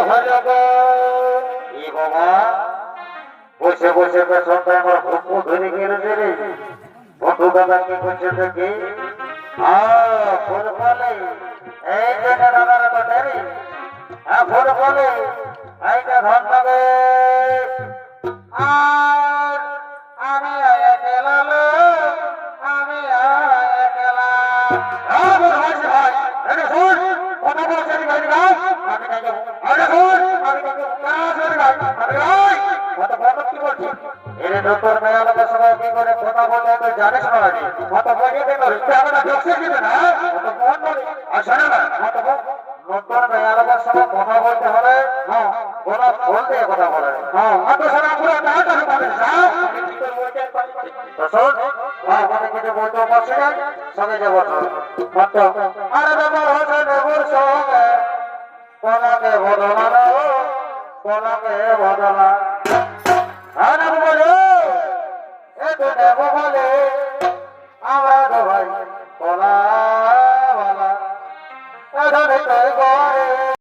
হলো গো ই বাবা বসে বসে পেছনটা আমার ভুকু ধরে গেছে রে বন্ধু দাদা কি করছে দেখি ফুল ফলে এই যে দাদারা তো দেরি ফুল ফলে এইটা ধন পাবে আর আমি একলা আমি একলা কথা বলছে নতুন মেয়ে আমাদের সবাই কি করে কথা বলতে তো জানিস না কত বলে নতুন মেয়ে আমাদের সবাই কথা বলতে হবে ওরা ফোন দিয়ে কথা বলে কিছু বলতে পারছি না সঙ্গে যাবো আরে ব্যাপার হচ্ছে নেবুর সঙ্গে কোনাকে বদলা কোনাকে বদলা বলো এ তো নেবো